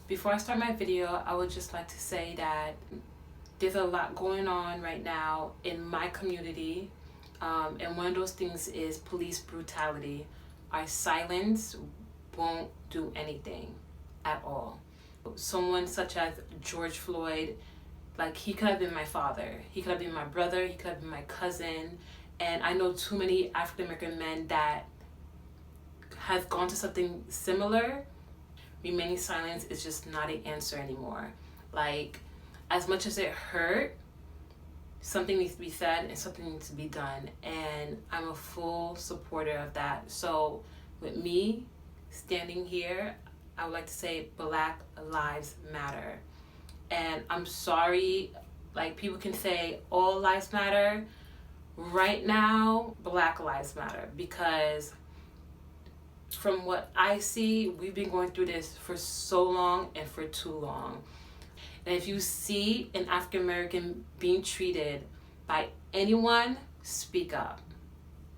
Before I start my video, I would just like to say that there's a lot going on right now in my community, and one of those things is police brutality. Our silence won't do anything at all. Someone such as George Floyd, like, he could have been my father, he could have been my brother, he could have been my cousin, and I know too many African American men that have gone to something similar. Remaining silence is just not an answer anymore. Like, as much as it hurt, something needs to be said and something needs to be done, and I'm a full supporter of that. So with me standing here, I would like to say Black Lives Matter. And I'm sorry, like, people can say all lives matter. Right now, Black Lives Matter, because from what I see, we've been going through this for so long and for too long. And if you see an African American being treated by anyone, speak up.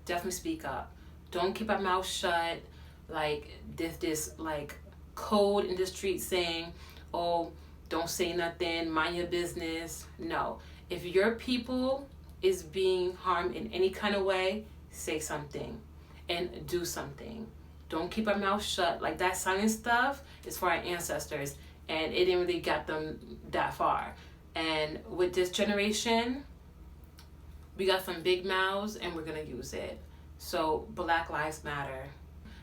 Definitely speak up. Don't keep our mouth shut. Like, this like code in the street saying, oh, don't say nothing, mind your business. No. If your people is being harmed in any kind of way, say something and do something. Don't keep our mouth shut. Like, that silent stuff is for our ancestors, and it didn't really get them that far. And with this generation, we got some big mouths and we're gonna use it. So Black Lives Matter.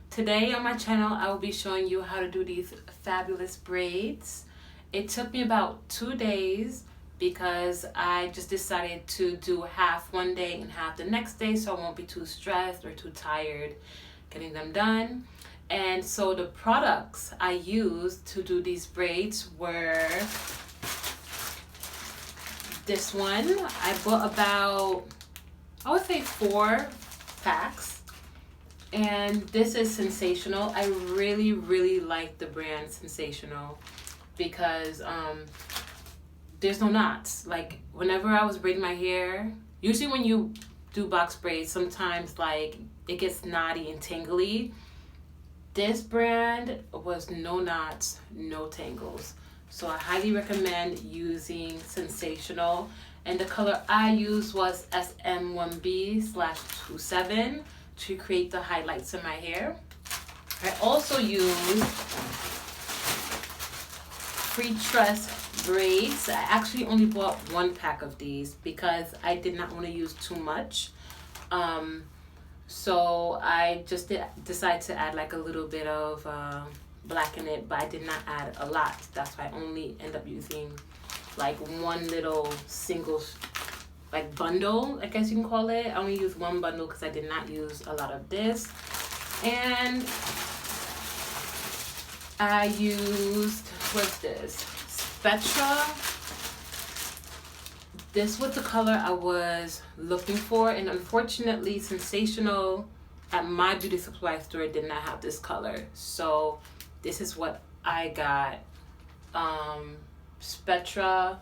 Today on my channel, I will be showing you how to do these fabulous braids. It took me about 2 days because I just decided to do half one day and half the next day, so I won't be too stressed or too tired getting them done. And so the products I used to do these braids were this one. I bought about, I would say 4 packs. And this is Sensational. I really like the brand Sensational because there's no knots. Like, whenever I was braiding my hair, usually when you do box braids, sometimes like it gets knotty and tangly. This brand was no knots, no tangles. So I highly recommend using Sensational. And the color I used was SM1B/27 to create the highlights in my hair. I also used Freetress braids. I actually only bought 1 pack of these because I did not want to use too much. So I just decided to add like a little bit of black in it, but I did not add a lot. That's why I only end up using like one little single like bundle, I guess you can call it. I only used 1 bundle because I did not use a lot of this. And I used, what's this? Spectra. This was the color I was looking for, and unfortunately Sensational at my beauty supply store did not have this color. So this is what I got. Spectra.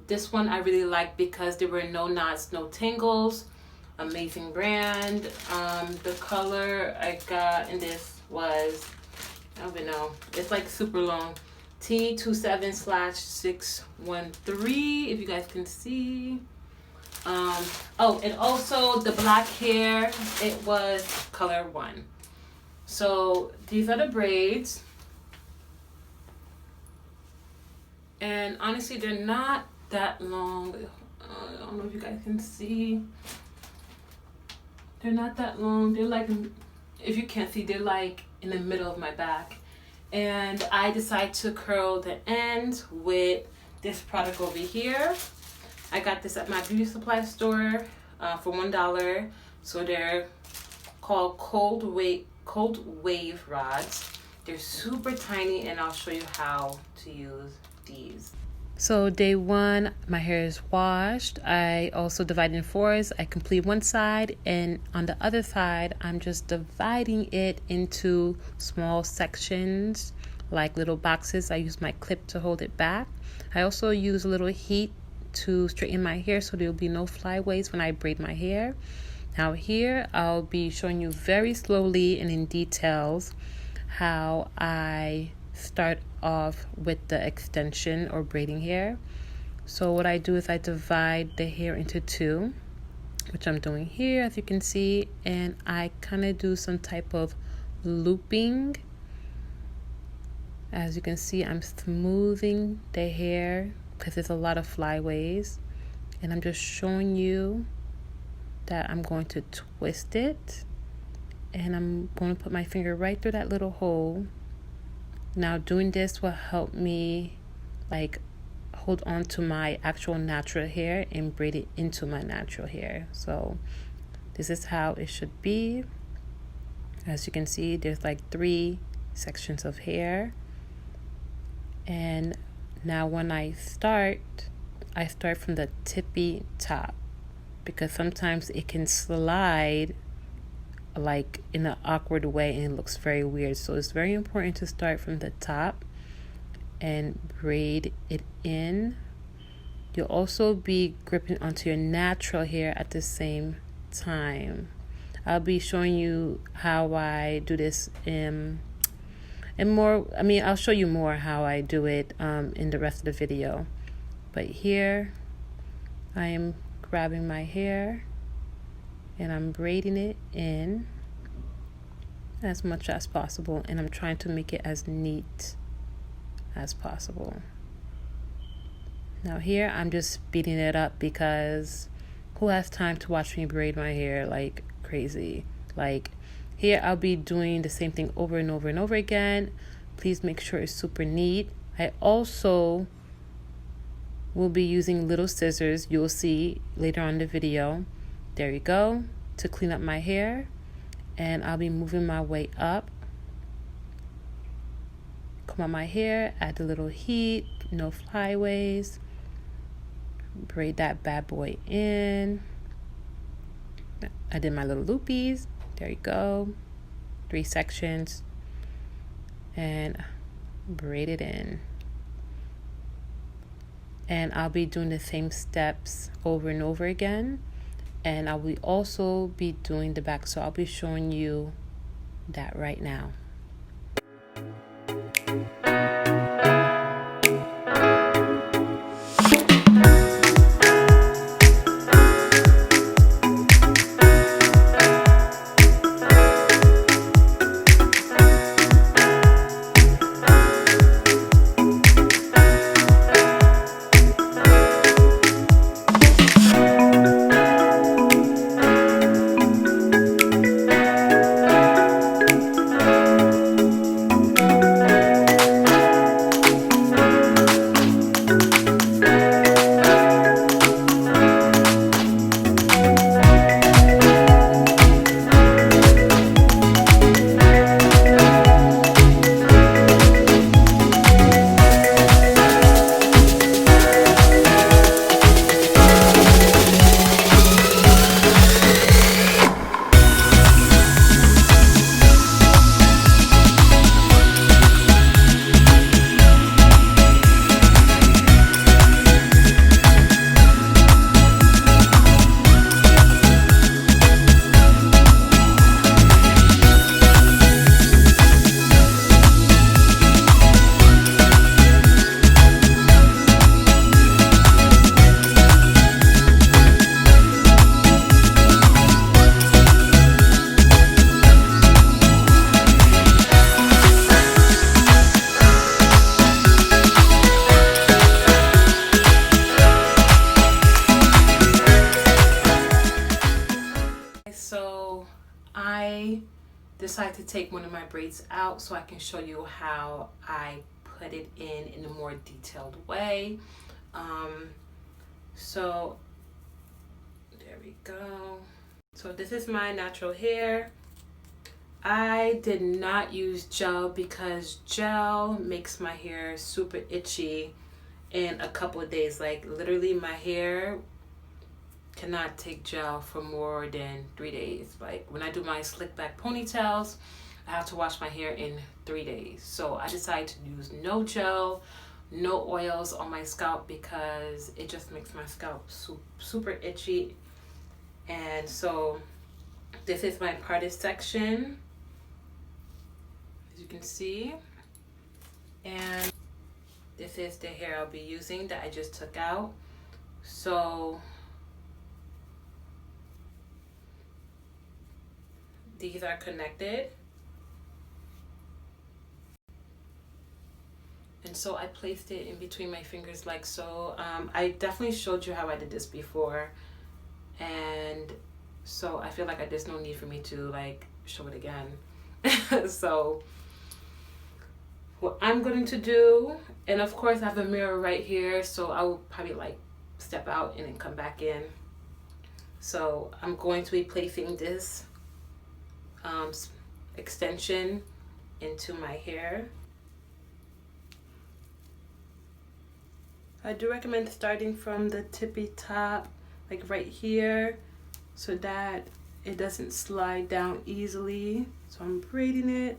This one I really like because there were no knots, no tangles. Amazing brand. The color I got in this was, I don't even know, it's like super long. T27/613, if you guys can see. Oh, and also the black hair, it was color 1. So these are the braids. And honestly, they're not that long. I don't know if you guys can see. They're not that long. They're like, if you can't see, they're like in the middle of my back. And I decided to curl the ends with this product over here. I got this at my beauty supply store for $1. So they're called cold wave rods. They're super tiny, and I'll show you how to use these. So day 1, my hair is washed. I also divide in 4s. I complete one side, and on the other side, I'm just dividing it into small sections, like little boxes. I use my clip to hold it back. I also use a little heat to straighten my hair so there will be no flyaways when I braid my hair. Now here, I'll be showing you very slowly and in details how I start off with the extension or braiding hair. So what I do is I divide the hair into two, which I'm doing here, as you can see, and I kind of do some type of looping. As you can see, I'm smoothing the hair because there's a lot of flyaways, and I'm just showing you that I'm going to twist it, and I'm going to put my finger right through that little hole. Now doing this will help me like hold on to my actual natural hair and braid it into my natural hair. So this is how it should be. As you can see, there's like 3 sections of hair. And now when I start from the tippy top, because sometimes it can slide like in an awkward way and it looks very weird. So it's very important to start from the top and braid it in. You'll also be gripping onto your natural hair at the same time. I'll be showing you how I do this and more. I'll show you more how I do it in the rest of the video. But here I am grabbing my hair and I'm braiding it in as much as possible, and I'm trying to make it as neat as possible. Now here I'm just speeding it up because who has time to watch me braid my hair like crazy? Like here I'll be doing the same thing over and over and over again. Please make sure it's super neat. I also will be using little scissors, you'll see later on in the video. There you go, to clean up my hair. And I'll be moving my way up. Comb out my hair, add a little heat, no flyaways. Braid that bad boy in. I did my little loopies. There you go. 3 sections. And braid it in. And I'll be doing the same steps over and over again. And I will also be doing the back, so I'll be showing you that right now. Decided to take one of my braids out so I can show you how I put it in a more detailed way. So there we go. So this is my natural hair. I did not use gel because gel makes my hair super itchy in a couple of days. Like literally my hair cannot take gel for more than 3 days. Like when I do my slick back ponytails, I have to wash my hair in 3 days. So I decided to use no gel, no oils on my scalp because it just makes my scalp super itchy. And so this is my parted section, as you can see. This is the hair I'll be using that I just took out. So these are connected. And so I placed it in between my fingers like so. I definitely showed you how I did this before. And so I feel like there's no need for me to like show it again. So what I'm going to do, and of course I have a mirror right here, so I will probably like step out and then come back in. So I'm going to be placing this extension into my hair. I do recommend starting from the tippy top, like right here, so that it doesn't slide down easily. So I'm braiding it.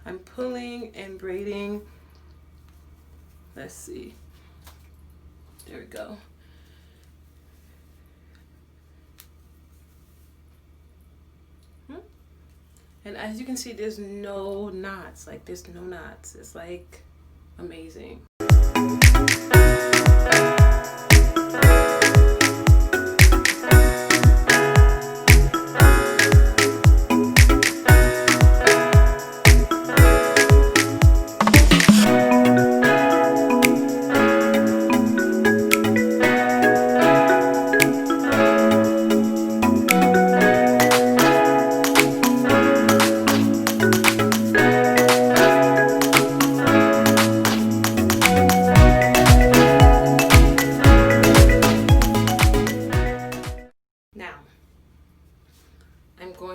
I'm pulling and braiding. Let's see. There we go. And as you can see, there's no knots. Like, there's no knots. It's like amazing.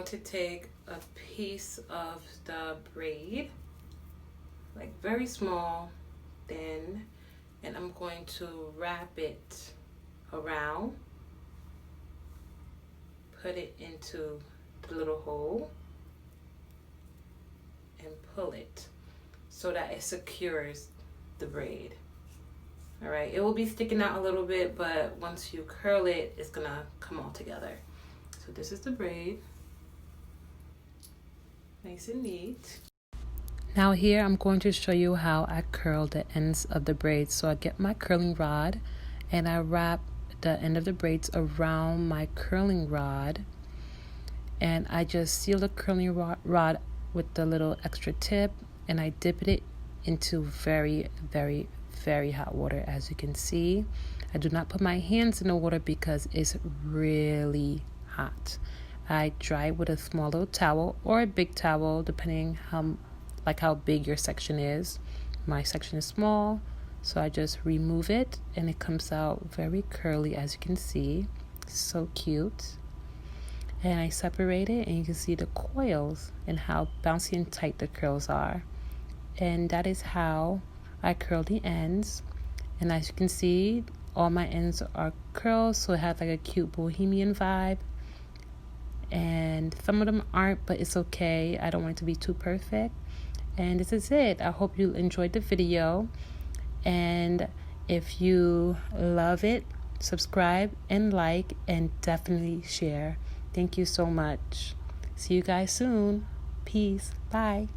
To take a piece of the braid, like very small, thin, and I'm going to wrap it around, put it into the little hole, and pull it so that it secures the braid. All right, it will be sticking out a little bit, but once you curl it, it's gonna come all together. So this is the braid. Nice and neat. Now here I'm going to show you how I curl the ends of the braids. So I get my curling rod and I wrap the end of the braids around my curling rod, and I just seal the curling rod with the little extra tip, and I dip it into very, very, very hot water. As you can see, I do not put my hands in the water because it's really hot. I dry it with a small little towel or a big towel, depending how big your section is. My section is small, so I just remove it and it comes out very curly, as you can see. So cute. And I separate it and you can see the coils and how bouncy and tight the curls are. And that is how I curl the ends. And as you can see, all my ends are curls, so it has like a cute bohemian vibe. And some of them aren't, but it's okay. I don't want it to be too perfect. And this is it. I hope you enjoyed the video. And if you love it, subscribe and like, and definitely share. Thank you so much. See you guys soon. Peace. Bye.